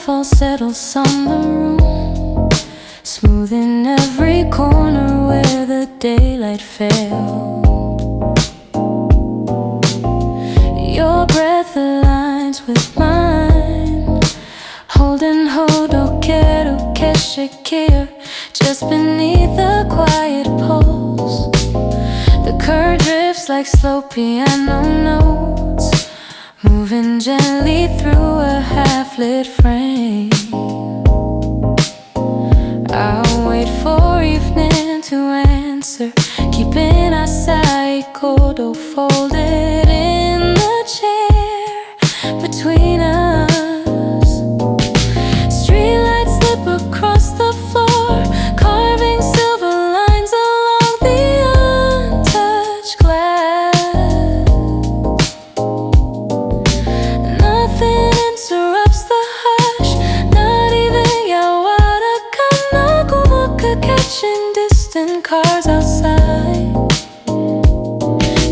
nightfall settles on the room, smoothing every corner where the daylight failed. Your breath aligns with mine, holding hodo quiero que shakir just beneath the quiet pulse. The current drifts like slow piano notes, moving gently through a half-lit frame. I'll wait for evening to answer, keeping our kodo folded in the chair between us. Streetlights slip across the floor, carving silver lines along the untouched glass. Nothing interrupts the hush, not even Yawada Kanakumoka catching distant cars outside.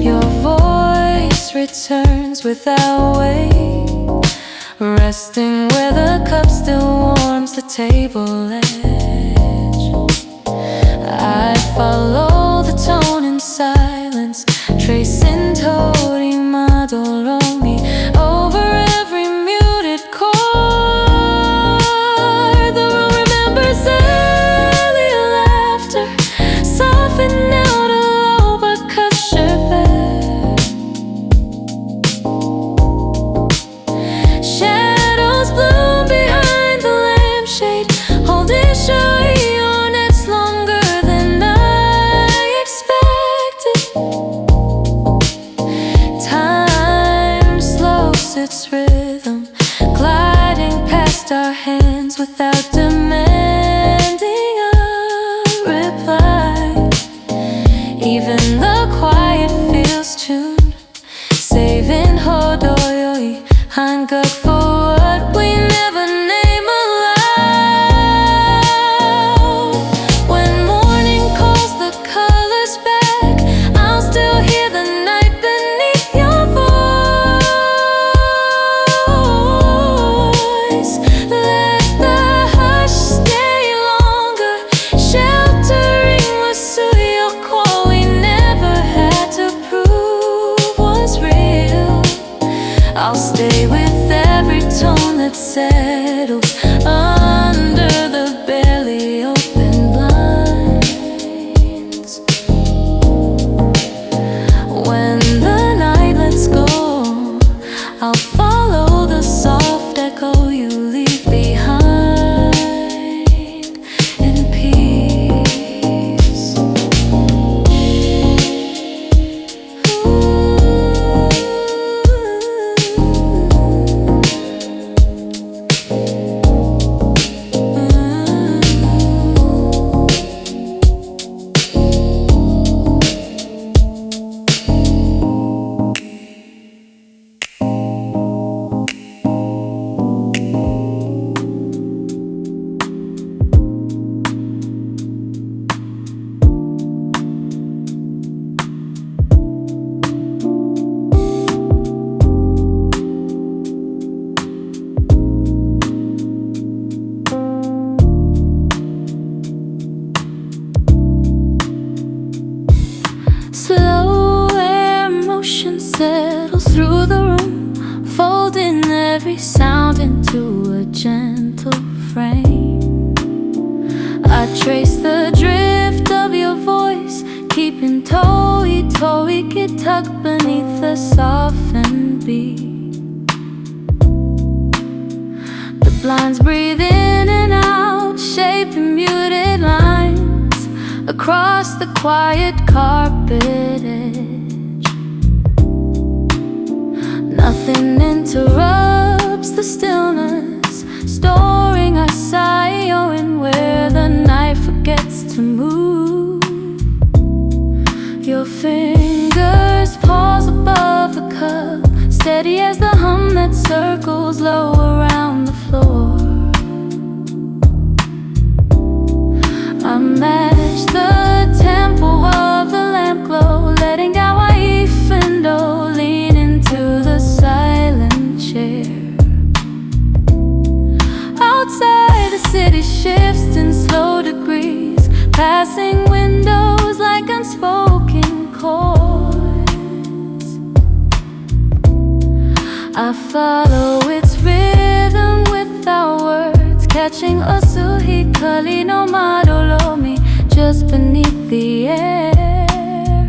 Your voice returns without weight, resting where the cup still warms the table edge. I follow the tone in silence, tracing Tori Madoromi over every muted chord. The room remembers earlier laughter, softened out a low percussion bed. Shadows bloom behind the lampshade, holding marionettes longer than I expected. Time slows its rhythm, gliding past our hands without demanding a reply. Even the quiet feels tuned, saving hodoyoi hanguk for what we never name aloud. When morning calls the colors back, I'll still hear the night beneath your voice. Let the hush stay longer, sheltering Wasuyo call we never had to prove was real. I'll stay with every tone that settles under the barely open blinds. When the night lets go, I'll follow the soft echo you leave behind in peace. Slow air motion settles through the room, folding every sound into a gentle frame. I trace the drift of your voice, keeping toi get tucked beneath the softened beat. The blinds breathe in and out, shaping muted lines across the quiet carpet edge. Nothing interrupts the stillness, storing our sayo in where the night forgets to move. Your fingers pause above the cup, steady as the hum that circles low around the floor. I match the tempo of the lamp glow, letting Hawaii fendo lean into the silent chair. I city shifts in slow degrees, passing windows like unspoken chords. I follow its rhythm without words, catching Osuhi Kali no Madolomi just beneath the air.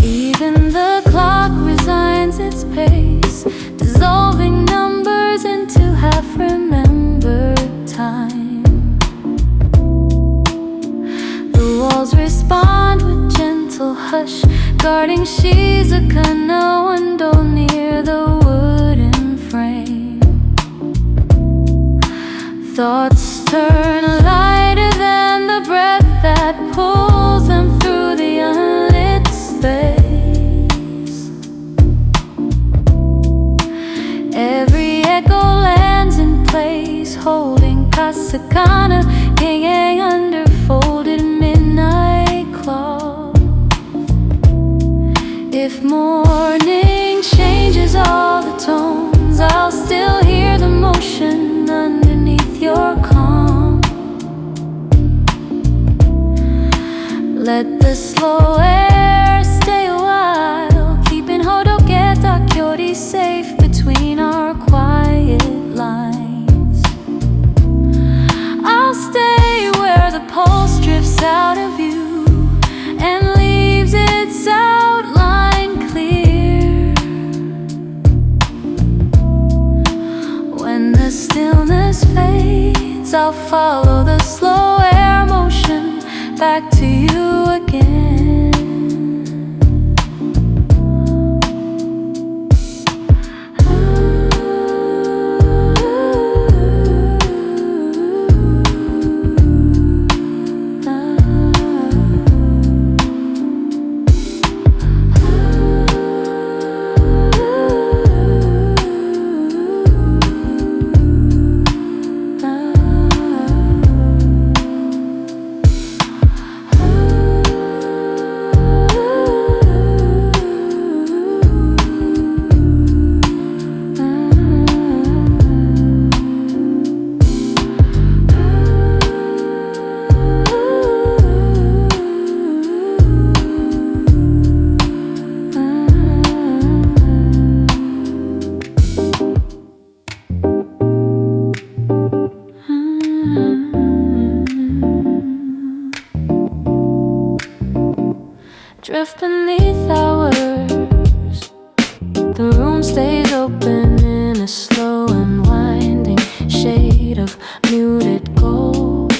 Even the clock resigns its pace, dissolving numbers into half-remembered time. The walls respond with gentle hush, guarding Shizuka no window near the wooden frame. Thoughts turn lighter than the breath that pulls them through the unlit space. Every echo lands in place, holding Kasakana hanging under folded midnight cloth. If morning changes all the tones, I'll still hear the motion underneath your calm. Let the slow air stay a while, keeping Hodoketa Kyori safe between our quiet lines. I'll stay where the pulse drifts out of you and leaves its outline clear. When the stillness fades, I'll follow the slow air motion back to you again. Drift beneath ours, the room stays open in a slow and winding shade of muted gold.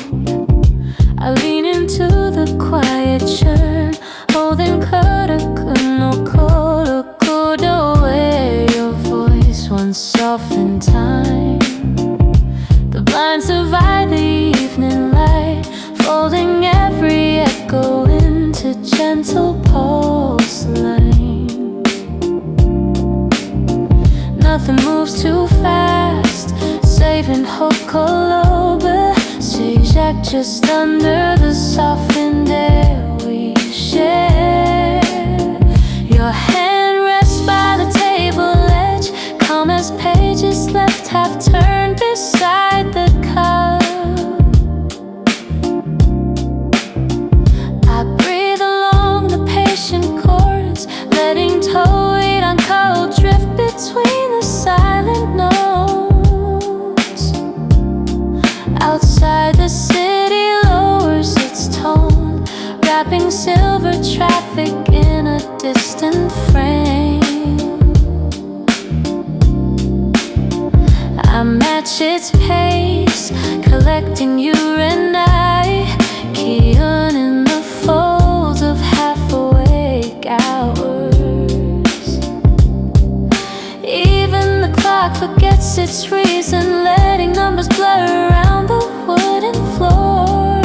I lean into the quiet churn, holding Karaku no Korokudo, where your voice once softened time. The blinds survive the evening light, folding every echo into gentle porcelain. Nothing moves too fast, saving Hokoloba Sejak just under the softened air we share. Your hand rests by the table edge, calm as pages left half turned beside the cup. Letting Toei on cold drift between the silent notes. Outside the city lowers its tone, wrapping silver traffic in a distant frame. I match its pace, collecting you and I, Kion in the folds of half-awake hours. Forgets its reason, letting numbers blur around the wooden floor.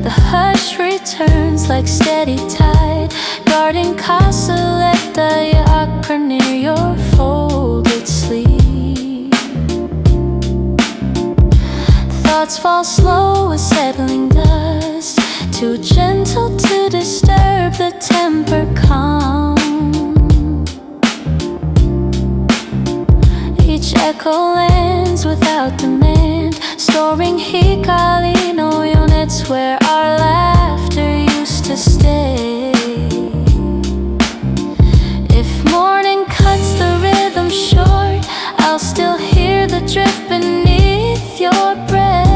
The hush returns like steady tide, guarding Casaletta Yakper near your folded sleeve. Thoughts fall slow as settling dust, too gentle to disturb the temper calm. echo lands without demand, storing hikari no units where our laughter used to stay. If morning cuts the rhythm short, I'll still hear the drift beneath your breath.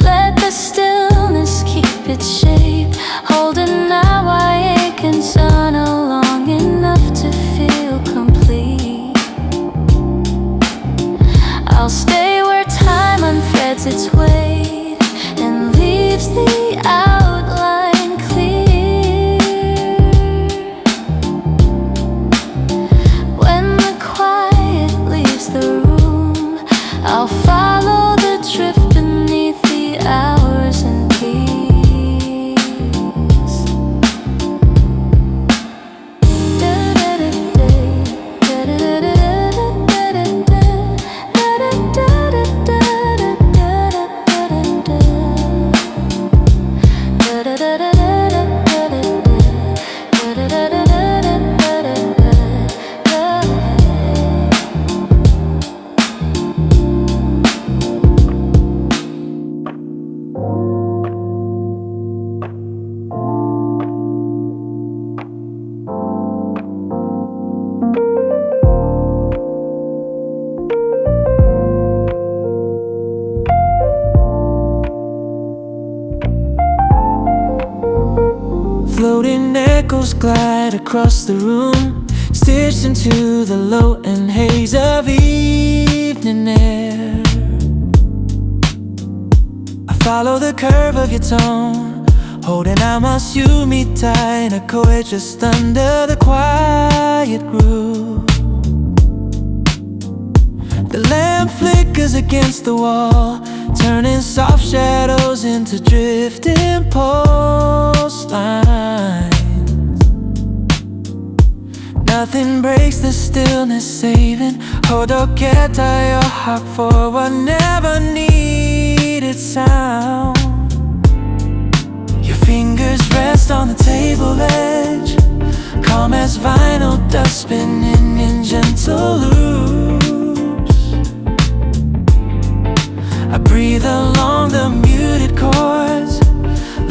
Let the stillness keep its shape, holding now I ache and tunnel long enough to feel complete. I'll stay where time unthreads its weight and leaves the outline clear. When the quiet leaves the room, I'll follow the drift beneath the hours in peace. Floating echoes glide across the room, stitched into the low and haze of evening air. I follow the curve of your tone, holding out my me tight, a coed just under the quiet groove. The lamp flickers against the wall, turning soft shadows into drifting pulse lines. Nothing breaks the stillness, saving Hodoketa, your heart for what never needed sound. Your fingers rest on the table edge, calm as vinyl dust spinning in gentle loops. I breathe along the muted chords,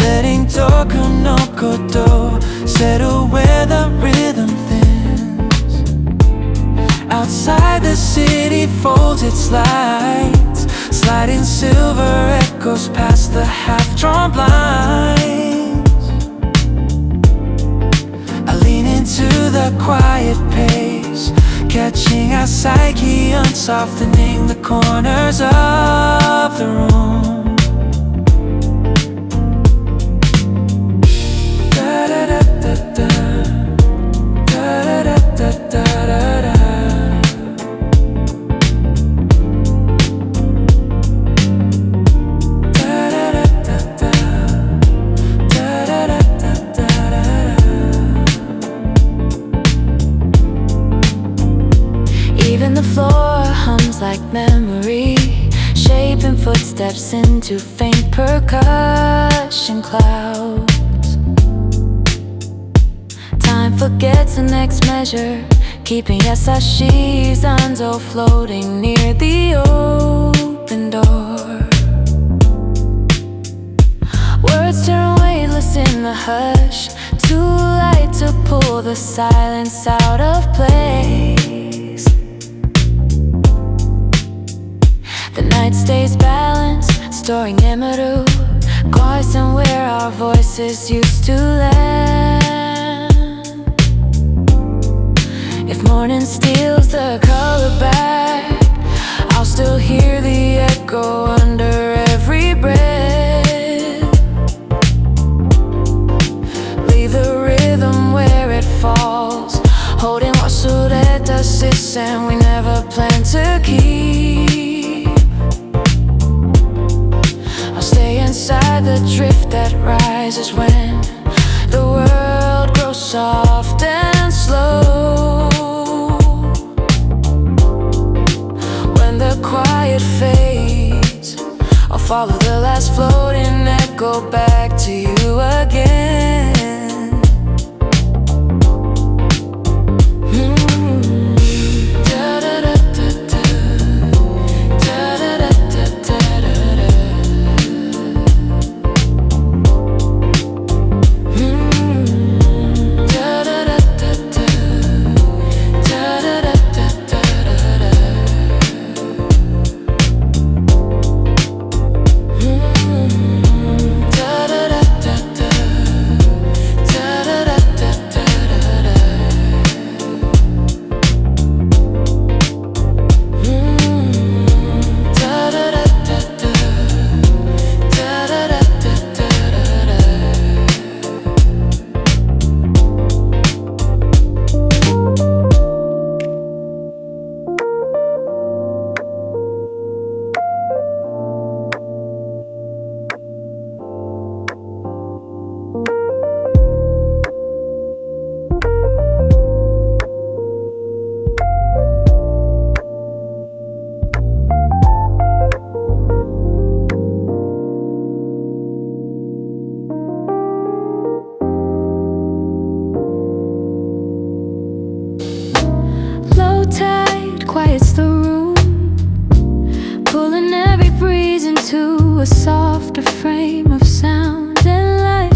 letting Toku no Koto settle where the rhythm thins. Outside the city folds its lights, sliding silver echoes past the half-drawn blinds. I lean into the quiet pace, catching our psyche unsoftening the corners of the room. Da-da-da-da-da, da-da-da-da-da-da-da. Even the floor hums like memory, shaping footsteps into faint percussion clouds. Time forgets the next measure, keeping Yasashi Zanzo floating near the open door. Words turn weightless in the hush, too light to pull the silence out of place. The night stays balanced, storing Emiru, quiescent where our voices used to land. If morning steals the color back, I'll still hear the echo under every breath. Leave the rhythm where it falls, holding what Sureta sits and we never planned to keep. Inside the drift that rises when the world grows soft and slow. When the quiet fades, I'll follow the last floating echo back to you again. the room, pulling every breeze into a softer frame of sound and light.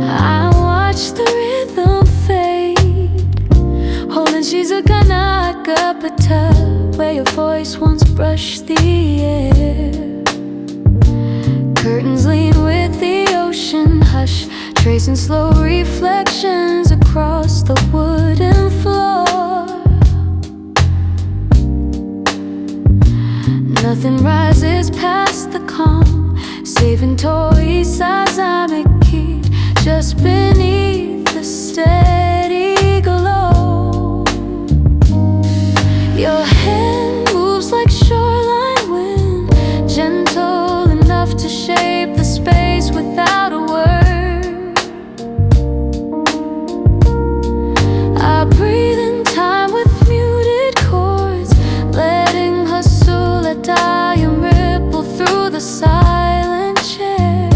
I watch the rhythm fade, holding Shizuka Nagapata, where your voice once brushed the air. Curtains lean with the ocean hush, tracing slow reflections across the wooden floor. Nothing rises past the calm, saving Toei Sazameki just beneath the steady glow. Your hand moves like shoreline wind, gentle enough to shape the space without a word. I breathe in time with muted chords, letting Hasulatayam ripple through the silent chair.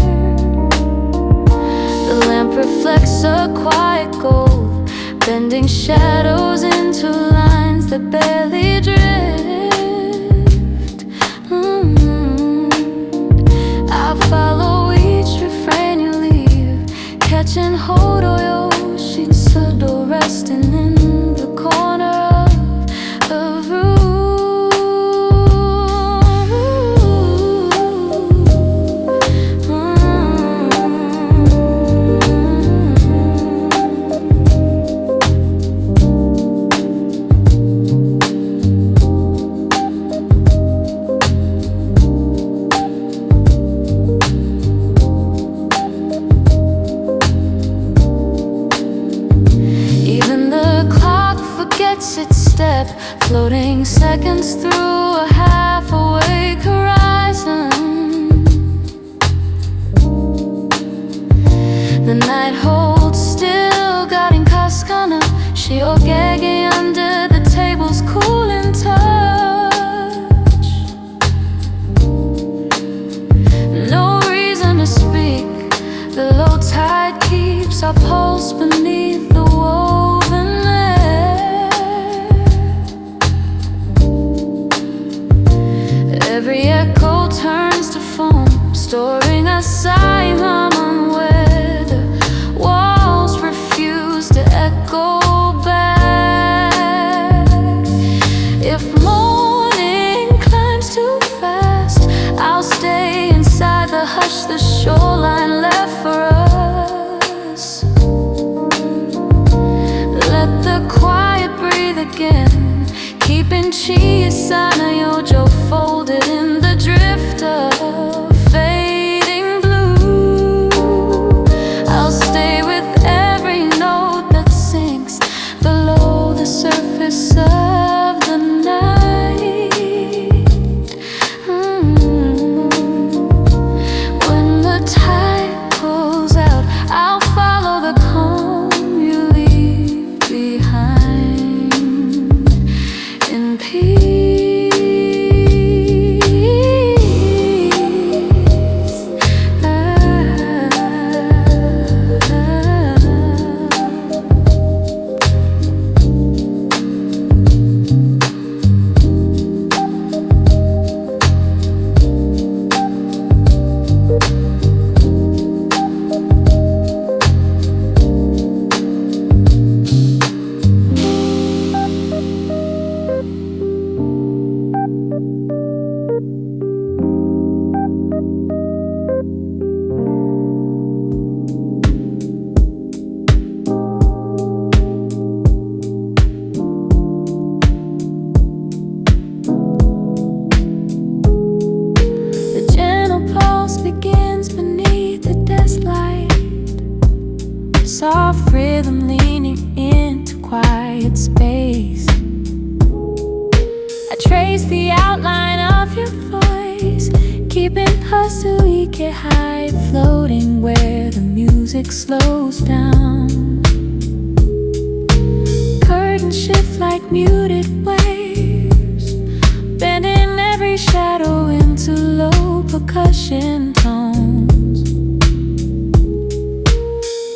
The lamp reflects a quiet gold, bending shadows into lines that barely drift. I follow each refrain you leave, catching hold of your Shisado resting in the corner of a room. Its step, floating seconds through a half-awake horizon. The night holds still, guarding Kaskana, Shiogege under the table's cooling touch. No reason to speak, the Lowtide keeps our pulse beneath the woven layer. Every echo turns to foam, storing a Simon where the walls refuse to echo back. If morning climbs too fast, I'll stay inside the hush the shoreline left for us. Let the quiet breathe again, keeping Chi-Asana Yojo folded in the drift of fading blue. I'll stay with every note that sinks below the surface of the night. When the tide pulls out, I'll follow the calm you leave behind in peace. Soft rhythm leaning into quiet space. I trace the outline of your voice, keeping Hasuike high, floating where the music slows down. Curtains shift like muted waves, bending every shadow into low percussion tones.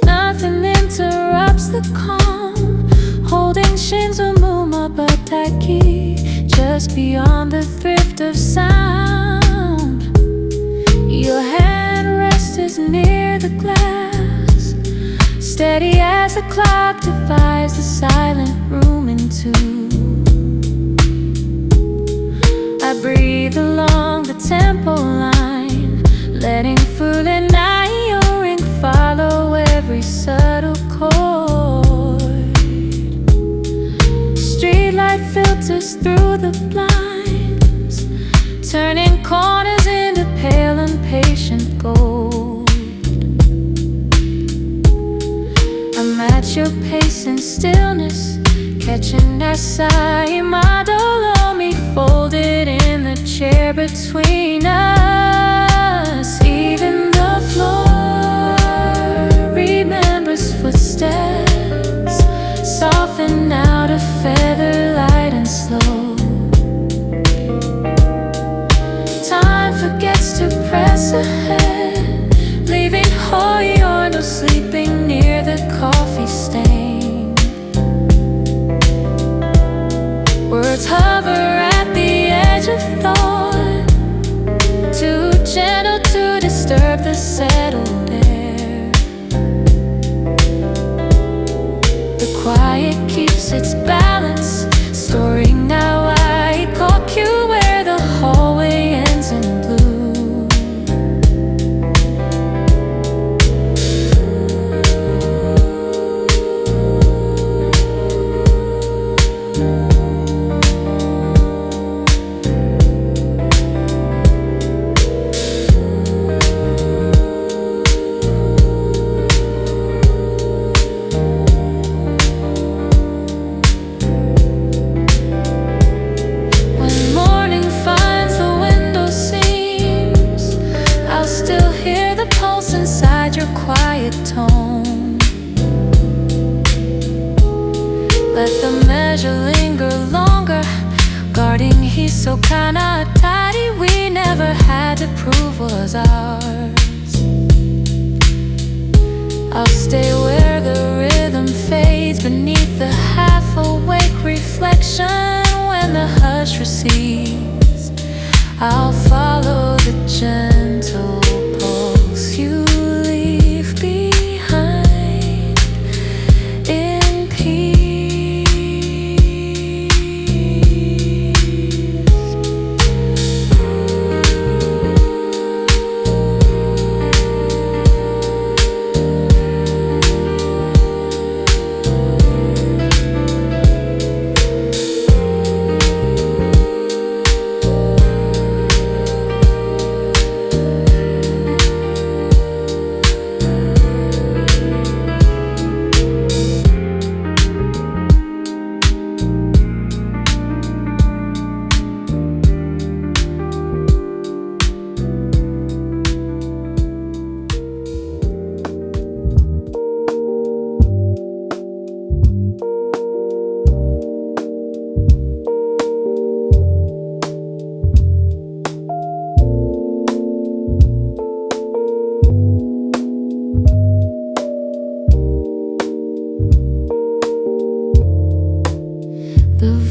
Nothing interrupts the calm, holding Shinzo Muma, but Kentucky, just beyond the thrift of sound. Your handrest is near the glass, steady as the clock divides the silent room in two. I breathe along the tempo line, letting fool and ring follow every subtle chord. Streetlight filters through the blinds, turning corners into pale and patient gold. I'm at your pace in stillness, catching that sigh, my dolome folded in the chair between us. Even the floor remembers footsteps, softened out of feather, light and slow. Time forgets to press ahead, leaving Hoyorno sleeping near the coffee stain. Words hover at the edge of thought, too gentle to disturb the settled air. The quiet keeps its balance, storing now I caught you where the hallway ends in blue. Quiet tone, let the measure linger longer, guarding he's so kinda tidy we never had to prove was ours. I'll stay where the rhythm fades beneath the half-awake reflection. When the hush recedes, I'll follow the gentle pulse you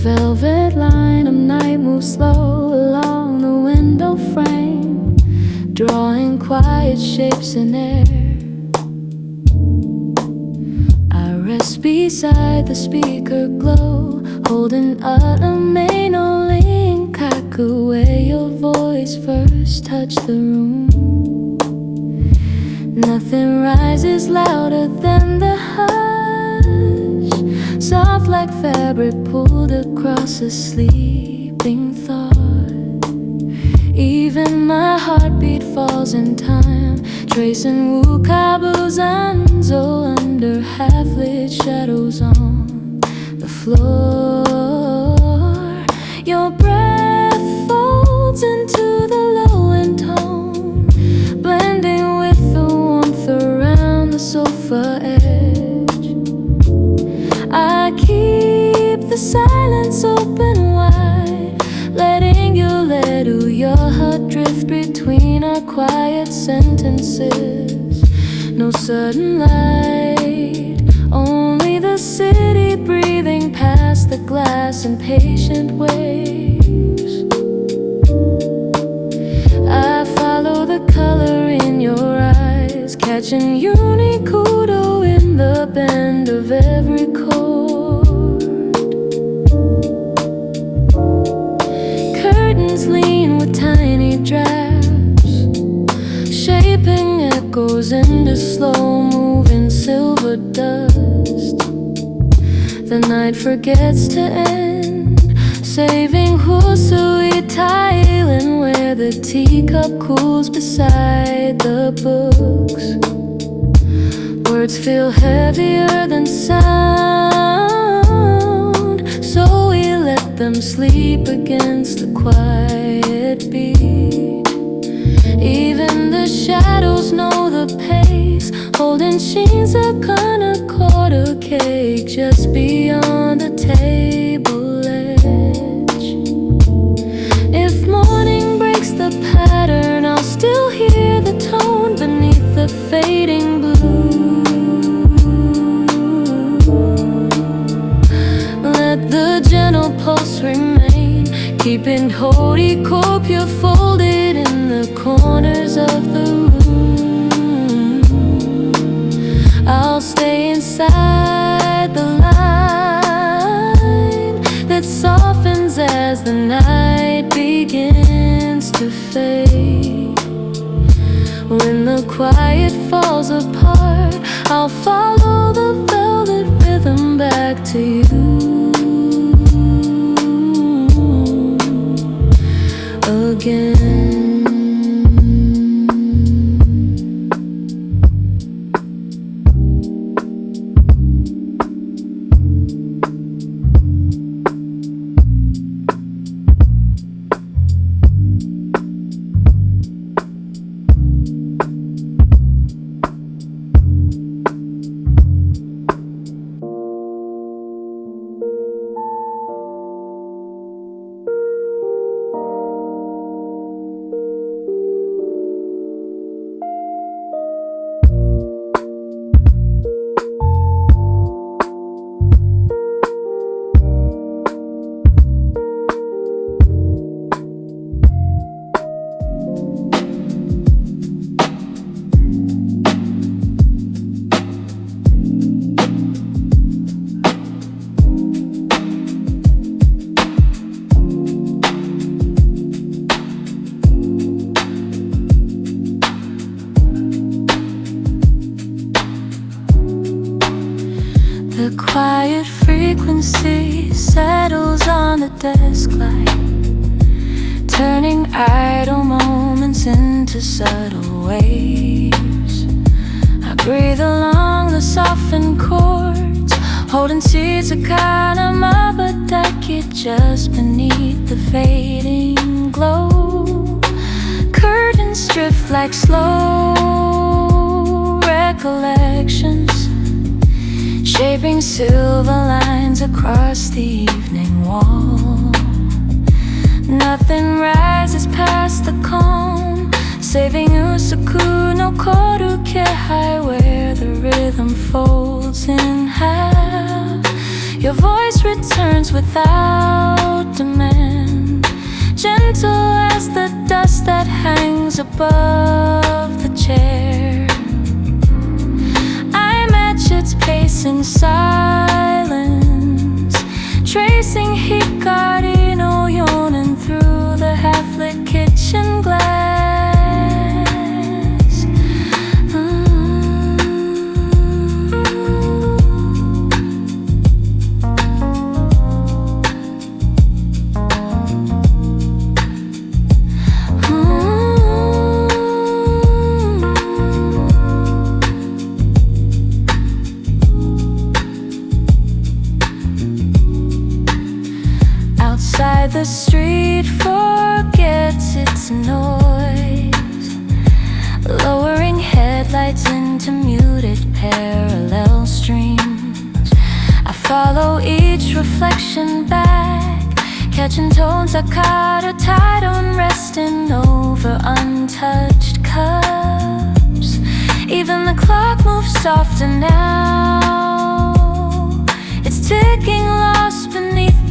velvet line of night moves slow along the window frame, drawing quiet shapes in air. I rest beside the speaker glow, holding Alameno Linkaku, where your voice first touched the room. Nothing rises louder than the hush, soft like fabric pulled across a sleeping thought. Even my heartbeat falls in time, tracing Wukabuzanzo under half-lit shadows on the floor. Your breath folds into the low end tone, blending with the warmth around the sofa edge. I keep the silence open wide, letting you let your heart drift between our quiet sentences. No sudden light, only the city breathing past the glass in patient waves. I follow the color in your eyes, catching unique kudo in the bend of every chord. Curtains lean with tiny drafts, shaping echoes into slow-moving silver dust. The night forgets to end, saving Husui Thailand, where the teacup cools beside the books. Words feel heavier than sound, so we let them sleep against the quiet beat. Even the shadows know the pace, holding Shinzakana quarter cake just beyond the table edge. If morning breaks the pattern, I'll still hear the tone beneath the fading blue. Let the gentle pulse remain, keeping horicopia folded in the corners of the room. I'll stay inside the line that softens as the night begins to fade. When the quiet falls apart, I'll follow the velvet rhythm back to you again. The quiet frequency settles on the desk light, turning idle moments into subtle waves. I breathe along the softened chords, holding Chizukana Mabadaki just beneath the fading glow. Curtains drift like slow recollections, shaping silver lines across the evening wall. Nothing rises past the calm, saving Usaku no Koru Kehai, where the rhythm folds in half. Your voice returns without demand, gentle as the dust that hangs above the chair. Its pace in silence, tracing Hikari no Yonen through the half-lit kitchen glass. The street forgets its noise, lowering headlights into muted parallel streams. I follow each reflection back, catching tones I caught a tide on, resting over untouched cups. Even the clock moves softer now, it's ticking, lost beneath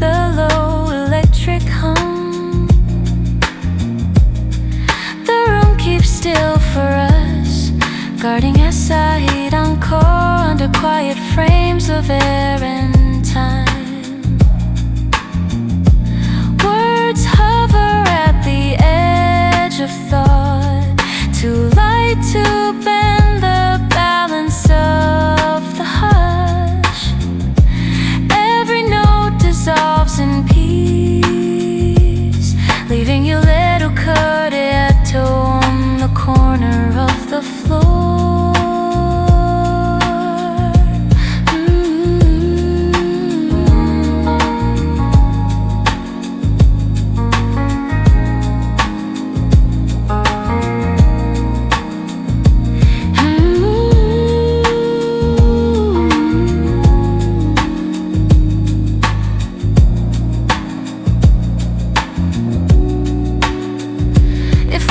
inside encore under quiet frames of air and time. Words hover at the edge of thought, too light to bend the balance of the hush. Every note dissolves in peace, leaving you little corretto on the corner of the floor.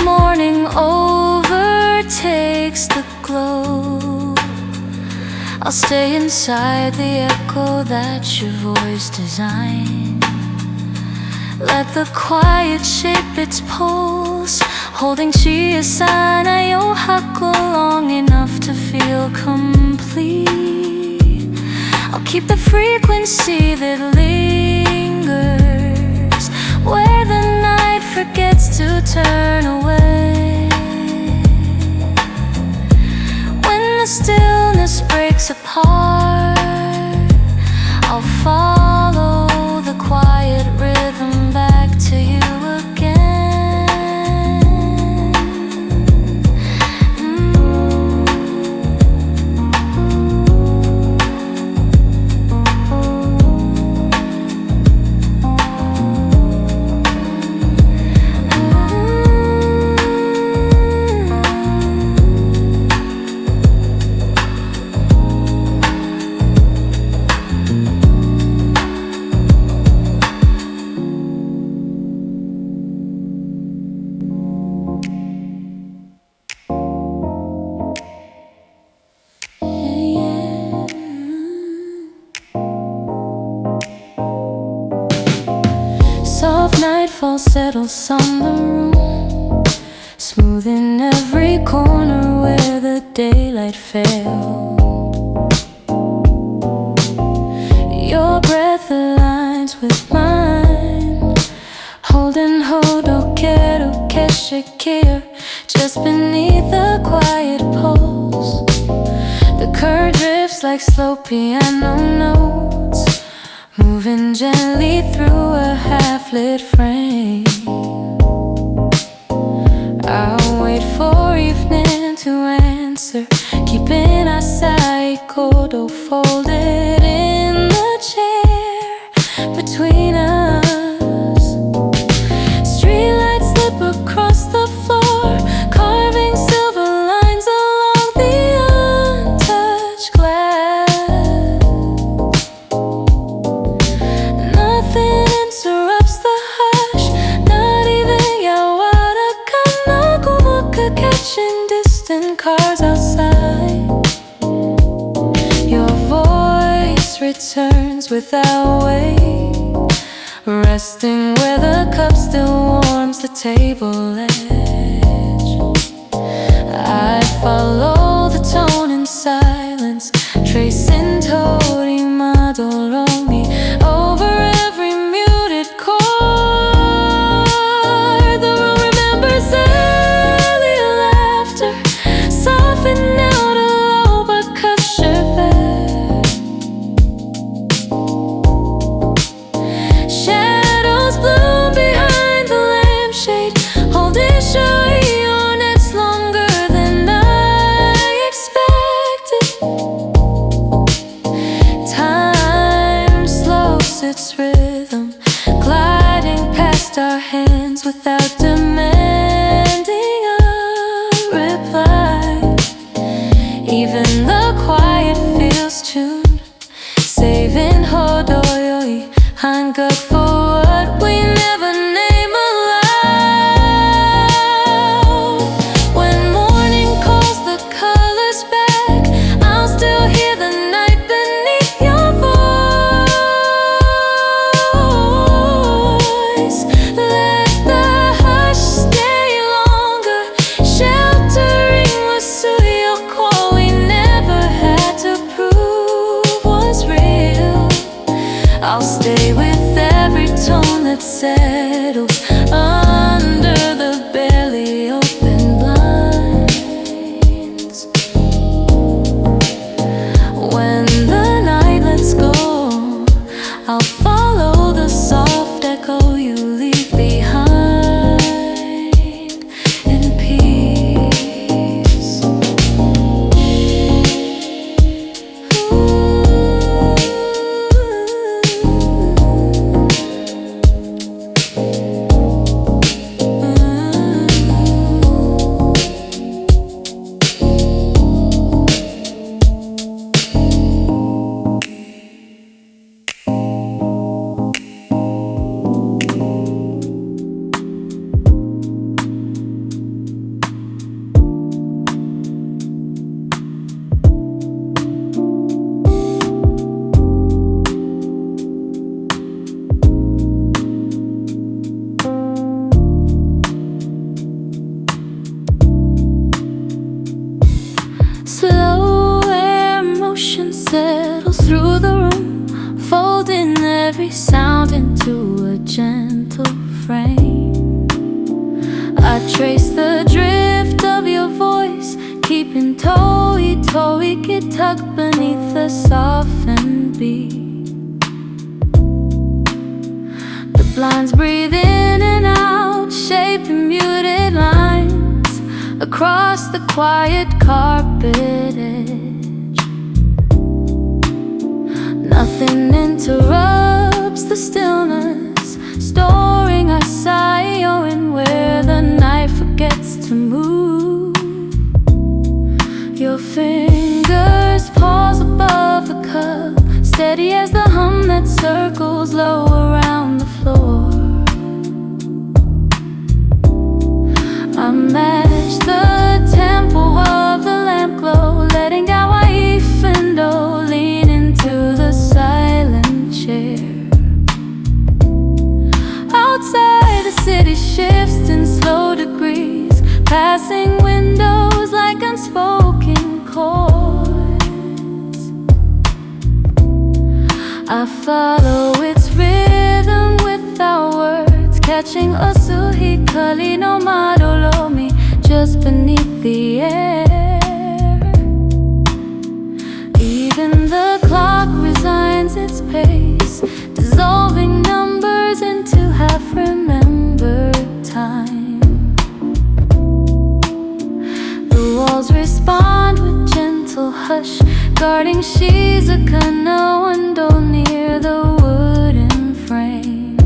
Morning overtakes the glow, I'll stay inside the echo that your voice designed. Let the quiet shape its pulse, holding chiasana yohaku long enough to feel complete. I'll keep the frequency that lingers where the night forgets to turn away. When the stillness breaks apart, I'll follow the quiet rhythm back to you again. Soft nightfall settles on the room, smoothing every corner where the daylight fell. Your breath aligns with mine, holding hodokeru keshikir just beneath the quiet pulse. The current drifts like slow piano notes, moving gently through a half-lit frame. I'll wait for evening to answer, keeping our kodo folded in the chair between us. Streetlights slip across the floor, carving silver lines along the untouched glass. Nothing interrupts the hush, not even Yawara Kanakumoka catching distant cars outside. Your voice returns without weight, resting where the cup still warms the table edge. I follow the tone in silence, tracing Tori Madoromi over every muted chord. The room remembers early laughter, softened out a low percussion bed. Shadows bloom behind the lampshade, holding shoyonets longer than I expected. Time slows its rhythm, gliding past our hands without demanding a reply. Even the quiet feels tuned, saving hodoyoi hanguk for what we never name aloud. When morning calls the colors back, I'll still hear the night beneath your voice. Let the hush stay longer, sheltering Masuyo call we I'll stay with every tone that settles under the barely open blinds. When the night lets go, I'll follow the soft echo you leave behind in peace. Slow air motion settles through the room, folding every sound into a gentle frame. I trace the drift of your voice, keeping toe-y get tucked beneath the softened beat. The blinds breathe in and out, shaping muted lines across the quiet carpet edge. Nothing interrupts the stillness, storing our sighing where the night forgets to move. Your fingers pause above the cup, steady as the hum that circles low around the floor. I match the tempo of the lamp glow, letting Hawaii window lean into the silent chair. Outside, the city shifts in slow degrees, passing windows like unspoken chords. I follow its rhythm without words, catching Osuhi Kali no Madolomi just beneath the air. Even the clock resigns its pace, dissolving numbers into half-remembered time. The walls respond with gentle hush, guarding Shizuka no window near the wooden frame.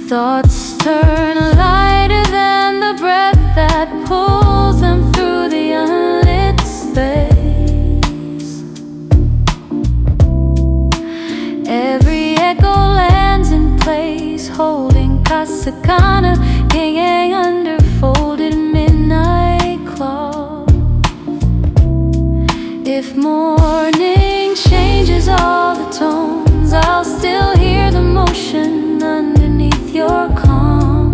Thoughts turn lighter than the breath that pulls them through the unlit space. Every echo lands in place, holding Kasakana hanging under folded midnight cloth. If morning changes all the tones, I'll still hear the motion underneath your calm.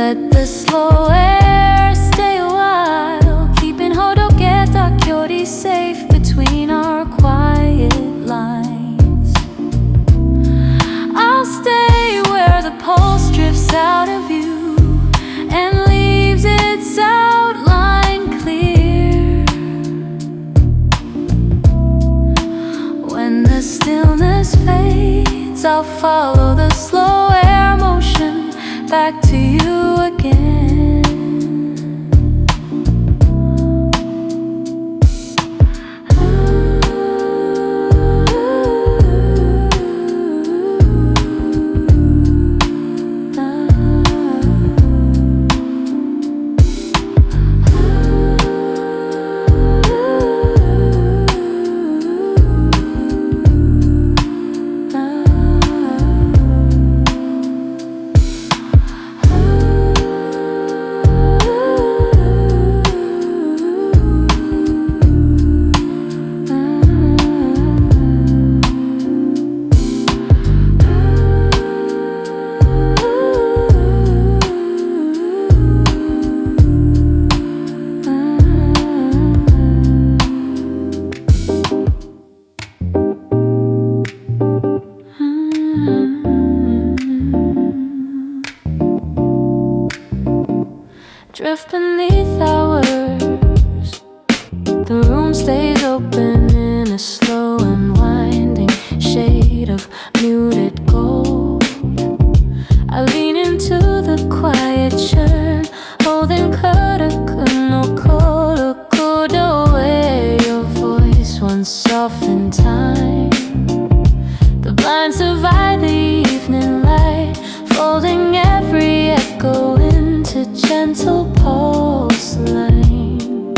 Let the slow air stay a while, keeping Hodoketa Kyori safe between our quiet lines. I'll stay where the pulse drifts out of you and leaves its outline clear. When the stillness fades, I'll follow the slow air motion back to you again. open in a slow and winding shade of muted gold. I lean into the quiet churn, holding no kodo where your voice once softened time. The blinds divide the evening light, folding every echo into gentle pulse line.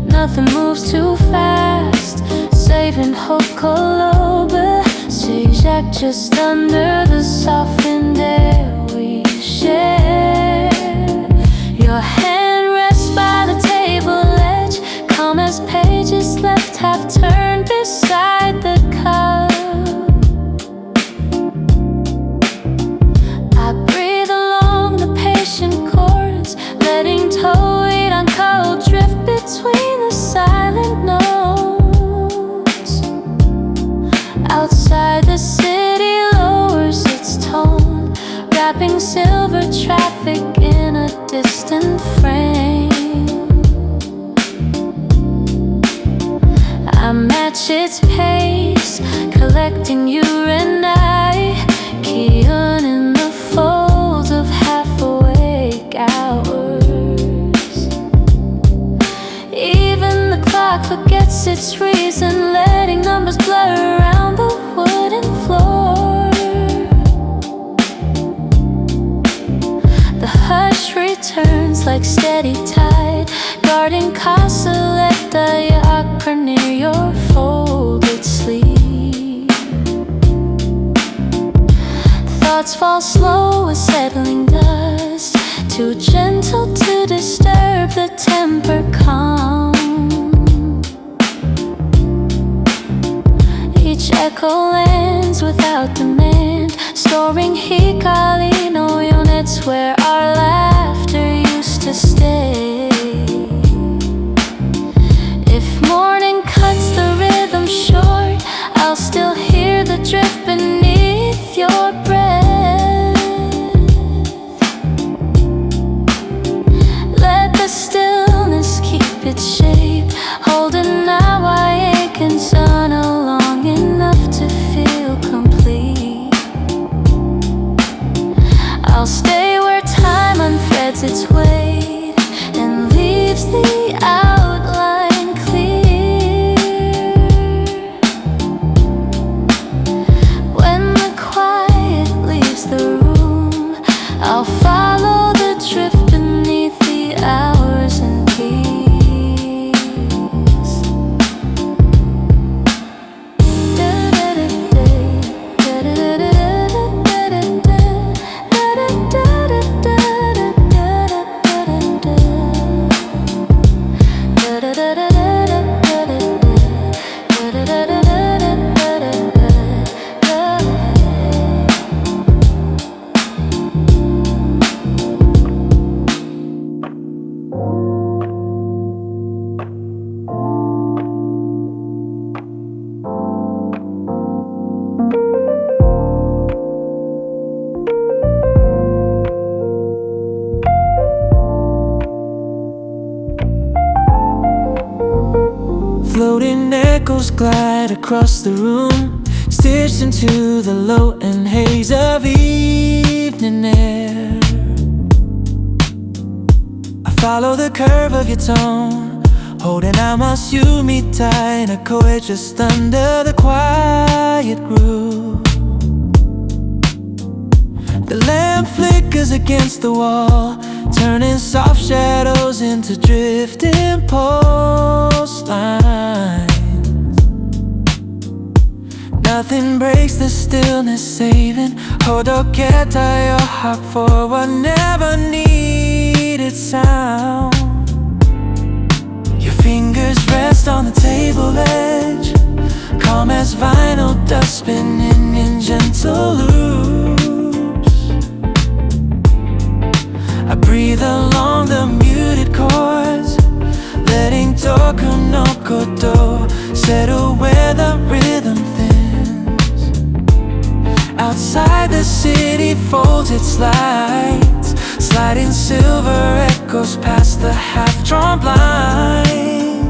Nothing moves too fast, saving hope colobe. Zigzag just under the softened air we share. Your hand rests by the table edge, calm as pages left half turned beside the cup. I breathe along the patient chords, letting toe-eat on cold drift between the silent notes. Outside the city lowers its tone, wrapping silver traffic in a distant frame. I match its pace, collecting you and I, Kion in the folds of half-awake hours. Even the clock forgets its reason, letting numbers blur around the wooden floor. The hush returns like steady tide, guarding Casaletta Yakra near your folded sleeve. Thoughts fall slow as settling dust, too gentle to disturb the temper calm. Each echo lands without demand, storing hikari no units where our laughter used to stay. If morning cuts the rhythm short, I'll still hear the drift beneath your breath. Let the stillness keep its shape, holding now I ache and sun long enough to feel complete. I'll stay where time unthreads its weight and leaves the outline clear. When the quiet leaves the room, I'll follow the drift beneath the hours in peace. Floating echoes glide across the room, stitched into the low and haze of evening air. I follow the curve of your tone, holding out my mitai, a coed just under the quiet groove. The lamp flickers against the wall, turning soft shadows into drifting pulse lines. Nothing breaks the stillness, saving Hodoketa, your heart for what never needed sound. Your fingers rest on the table edge, calm as vinyl dust spinning in gentle loops. I breathe along the muted chords, letting Toku no Koto settle where the rhythm thins. Outside the city folds its lights, sliding silver echoes past the half-drawn blinds.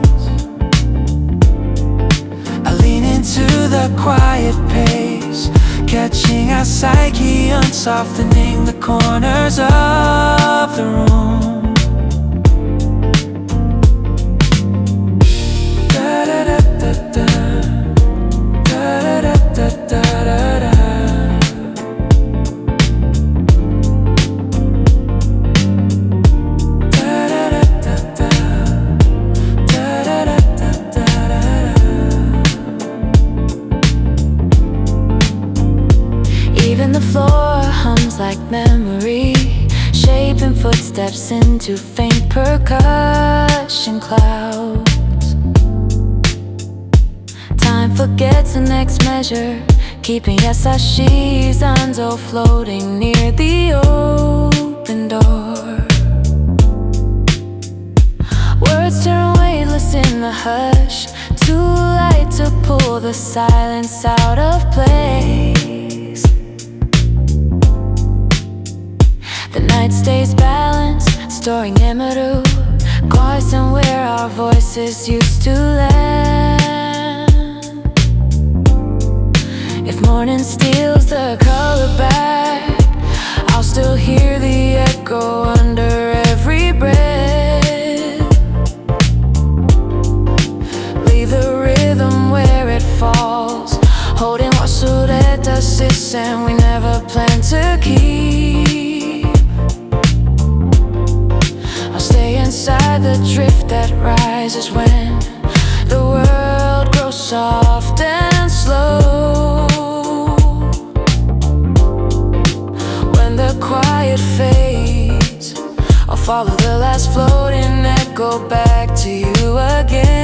a quiet pace, catching our psyche and softening the corners of the room. Even the floor hums like memory, shaping footsteps into faint percussion clouds. Time forgets the next measure, keeping Yasashi Zanzo floating near the open door. Words turn weightless in the hush, too light to pull the silence out of place. The night stays balanced, storing Emiru, Carson where our voices used to land. If morning steals the color back, I'll still hear the echo under every breath. Leave the rhythm where it falls, holding Wasureta sis, and we never plan to keep. Inside the drift that rises when the world grows soft and slow. When the quiet fades, I'll follow the last floating echo back to you again.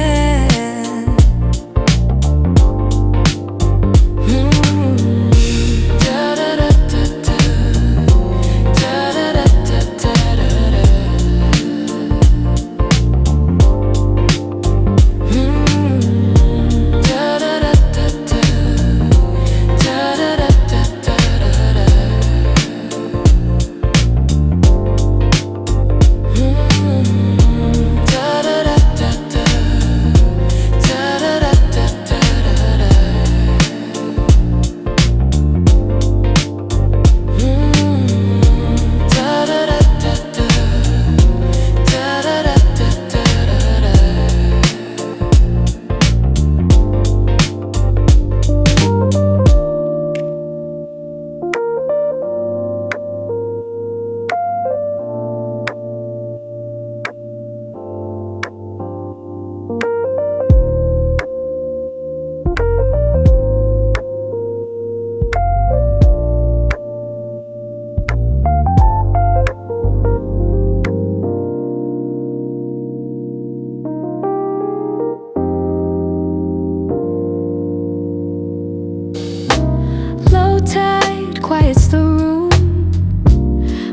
Lowtide quiets the room,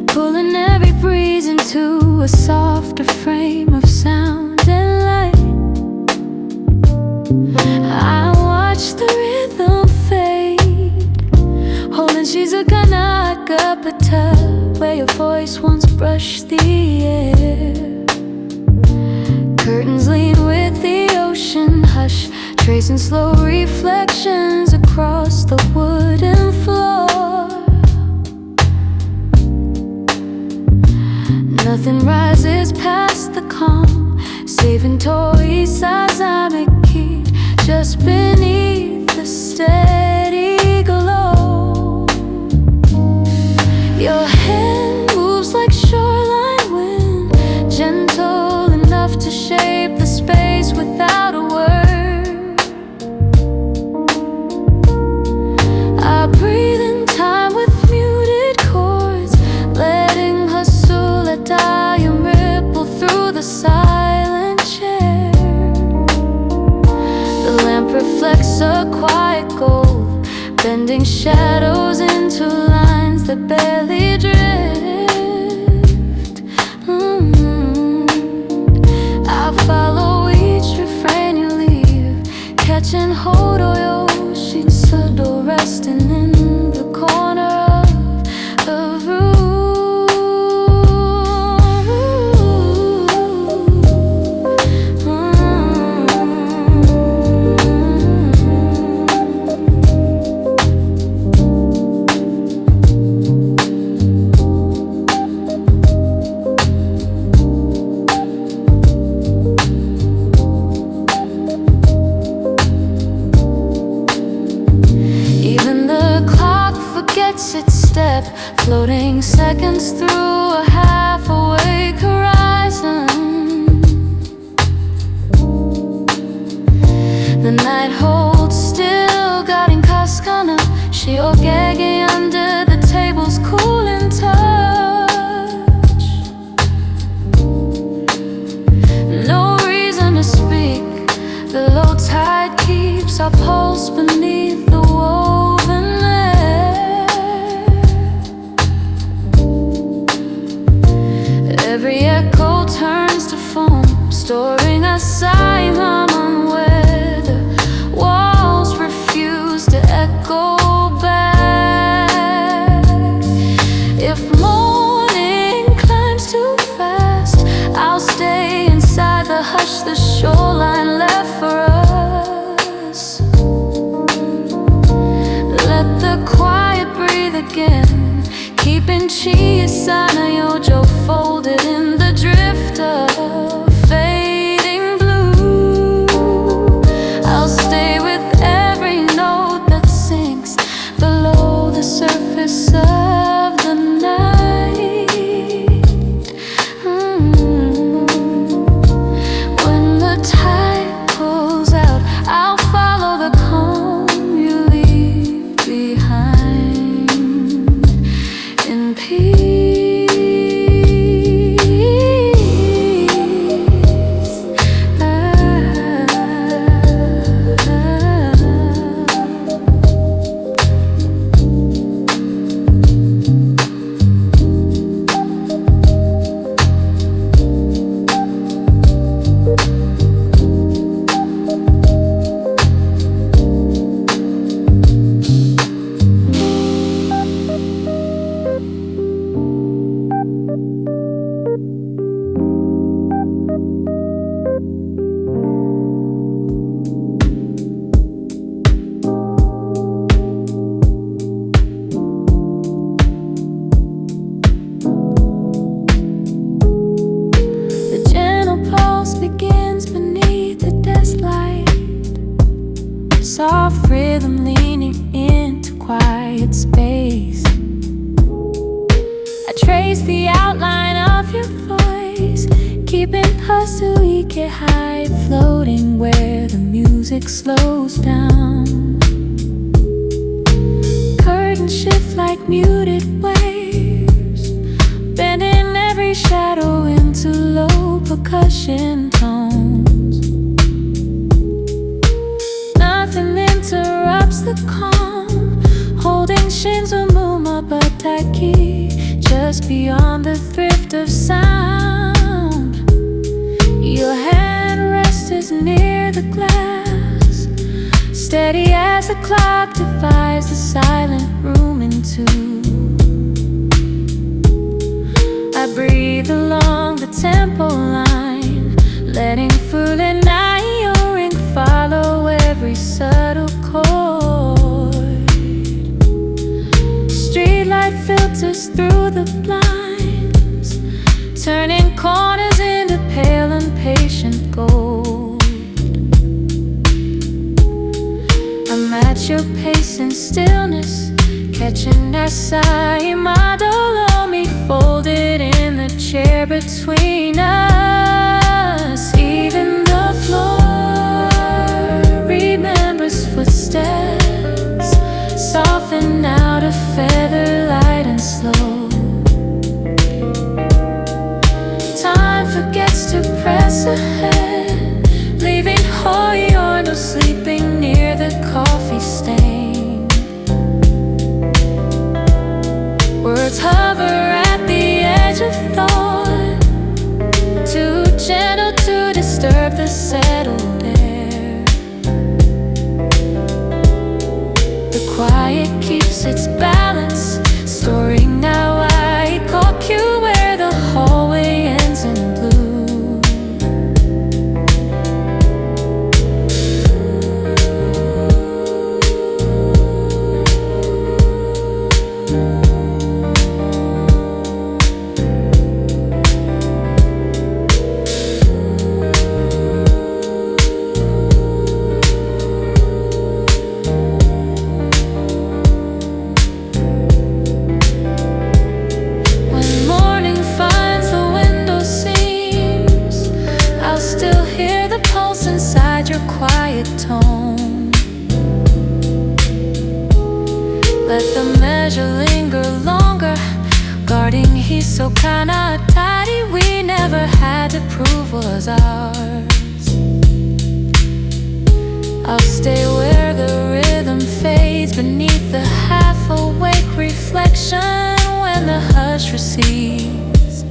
pulling every breeze into a softer frame of sound and light. I watch the rhythm fade, holding Shizuka Nakapata, where your voice once brushed the air. Curtains lean with the ocean hush, tracing slow reflections across the wooden floor. Nothing rises past the calm, saving Toi Sazamiki just beneath the steady glow. Your hand moves like shoreline wind, gentle enough to shape the space without a word. I breathe in time with muted chords, letting Hasulataim ripple through the silent chair. The lamp reflects a quiet gold, bending shadows into lines that barely drift. I follow each refrain you leave, catching hold of your Shitsudo resting in the corner of the room. The night holds still, 가린 가스가나 시오게게 under the table's cooling touch. No reason to speak, the low tide keeps our pulse beneath the woven air. Every echo turns to foam, storing a sigh hum where the walls refuse to echo back. If morning climbs too fast, I'll stay inside the hush the shoreline left for us. Let the quiet breathe again, keeping chi sana yojo folded in the drift of fading blue. I'll stay with every note that sinks below the surface of the night. When the tide pulls out, I'll follow the calm you leave behind in peace. Soft rhythm leaning into quiet space. I trace the outline of your voice, keeping us till we get high, floating where the music slows down. Curtains shift like muted waves, bending every shadow into low percussion tones. Nothing interrupts the calm, holding Shinzo Muma Bataki, just beyond the thrift of sound. Your hand rests near the glass, steady as the clock divides the silent room in two. I breathe along the tempo line, letting Fulenai ring follow every subtle chord. Streetlight filters through the blinds, turning corners into pale and patient gold. I'm at your pace in stillness, catching that sigh, my dolomi folded in the chair between us. Even the floor remembers footsteps, soften out of feather, light and slow. Time forgets to press ahead, leaving Hoyorno sleeping near the coffee stain. Words hover at the edge of thought, too pleasure linger longer. Guarding, he's so kinda tidy, we never had to prove was ours. I'll stay where the rhythm fades beneath the half-awake reflection. When the hush recedes,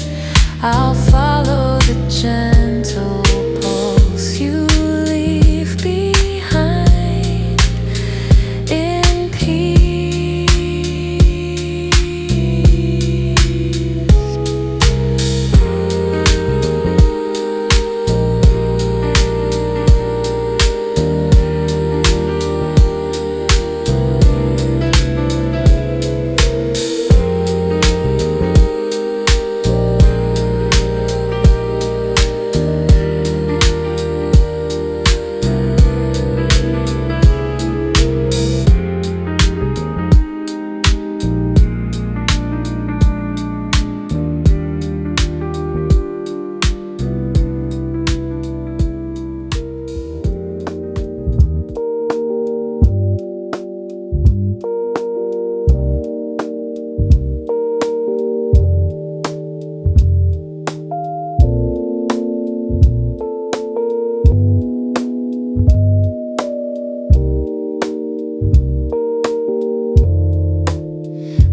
I'll follow the gentle pulse you leave behind in peace.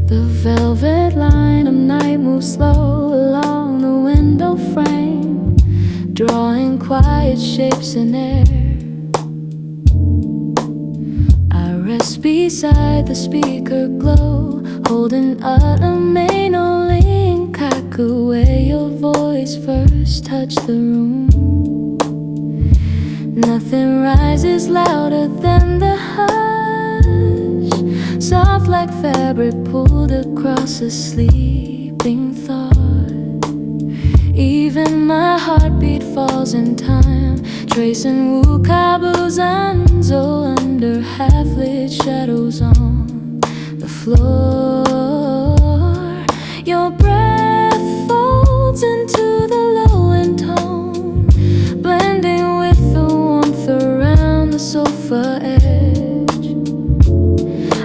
The velvet line of night moves slow along the window frame, drawing quiet shapes in air. I rest beside the speaker glow, holding a main link kaku where your voice first touched the room. Nothing rises louder than the hush, soft like fabric pulled across a sleeping thought. Even my heartbeat falls in time, tracing Wukabuzanzo under half-lit shadows on the floor. Your breath folds into the low-end tone, blending with the warmth around the sofa edge.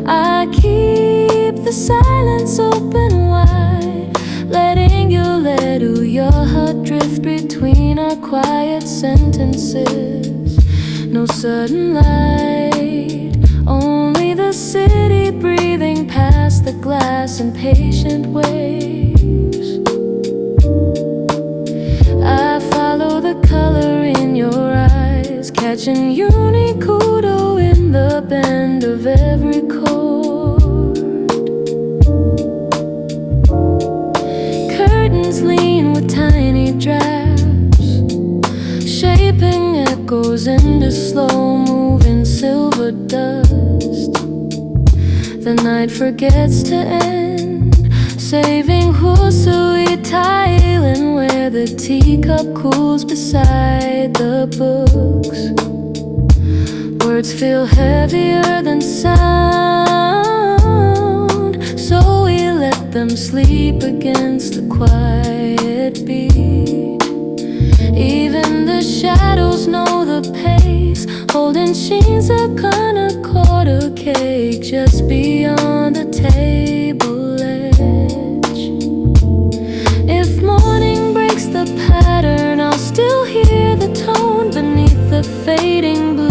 I keep the silence open wide, letting you let your heart drift between our quiet sentences. No sudden light, only the city breathing past the glass in patient waves. I follow the color in your eyes, catching Unikudo in the bend of every chord. Curtains lean with tiny drafts, shaping echoes into slow-moving silver dust. The night forgets to end, saving Husui Thailand, where the teacup cools beside the books. Words feel heavier than sound, so we let them sleep against the quiet beat. Even the shadows know the pace, holding Shinzakana quarter cake just beyond the table edge. If morning breaks the pattern, I'll still hear the tone beneath the fading blue.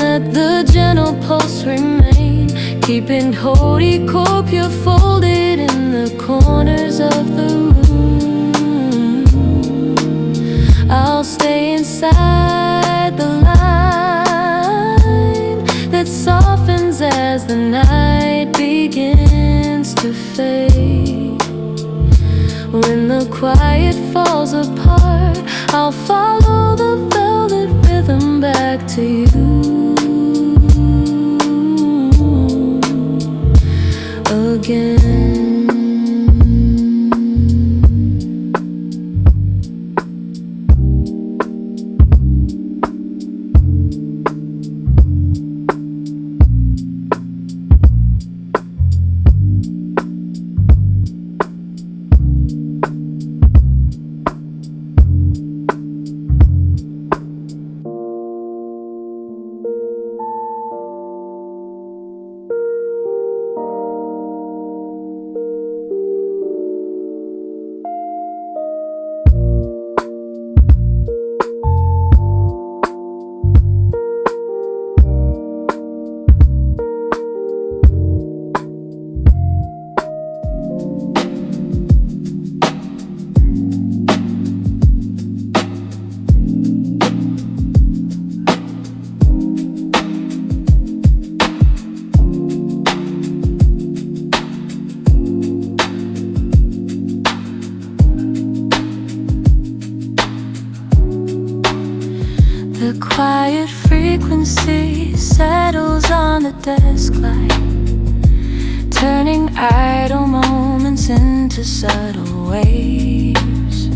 Let the gentle pulse remain, keeping Horikopia folded in the corners of the room. I'll stay inside the line that softens as the night begins to fade. When the quiet falls apart, I'll follow the velvet rhythm back to you again. The quiet frequency settles on the desk light, turning idle moments into subtle waves.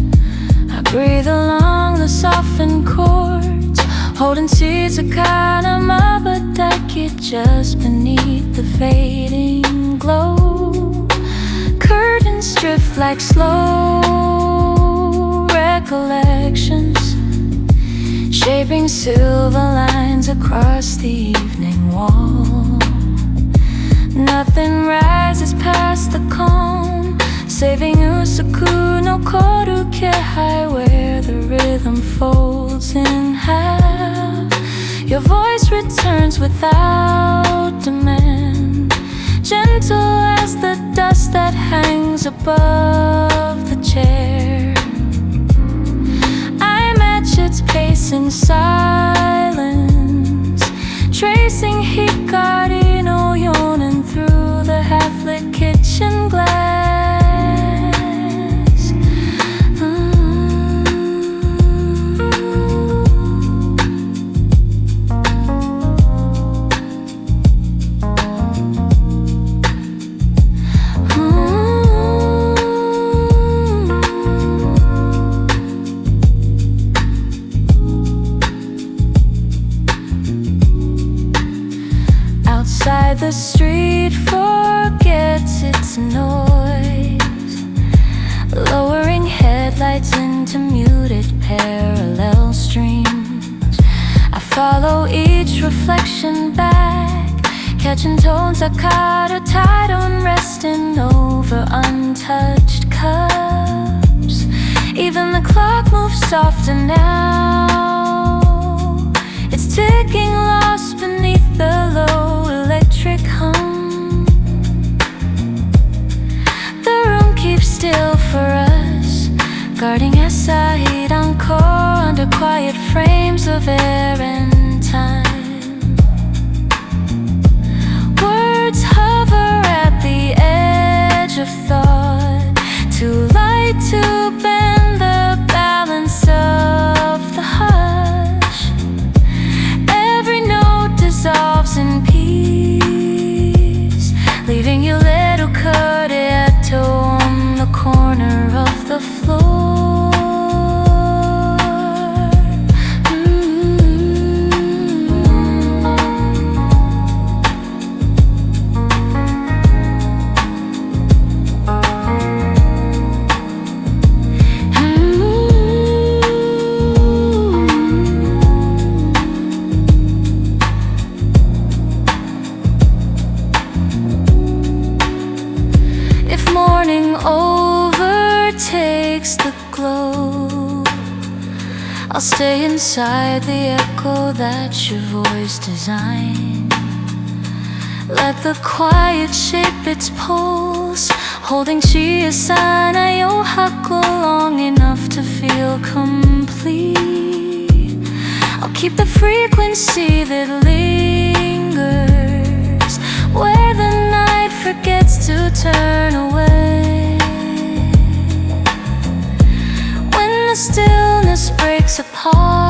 I breathe along the softened chords, holding seeds of kanama, but that get just beneath the fading glow. Curtains drift like slow recollections, shaping silver lines across the evening wall. Nothing rises past the calm, saving Usaku no koru kehai, where the rhythm folds in half. Your voice returns without demand, gentle as the dust that hangs above the chair. I match its pace in silence, tracing hikari no yonen through the half-lit kitchen glass. Outside the street forgets its noise, lowering headlights into muted parallel streams. I follow each reflection back, catching tones that caught a tide on, resting over untouched cups. Even the clock moves softer now, it's ticking, lost beneath the low electric hum. The room keeps still for us, guarding our side encore under quiet frames of air and time. Words hover at the edge of thought, too light to bend the balance of the hush. Every note dissolves in peace, leaving you little coreto on the corner of the floor. If morning overtakes the glow, I'll stay inside the echo that your voice designed. Let the quiet shape its pulse, holding Chiasana Yohaku long enough to feel complete. I'll keep the frequency that lingers where the night forgets to turn away. When the stillness breaks apart,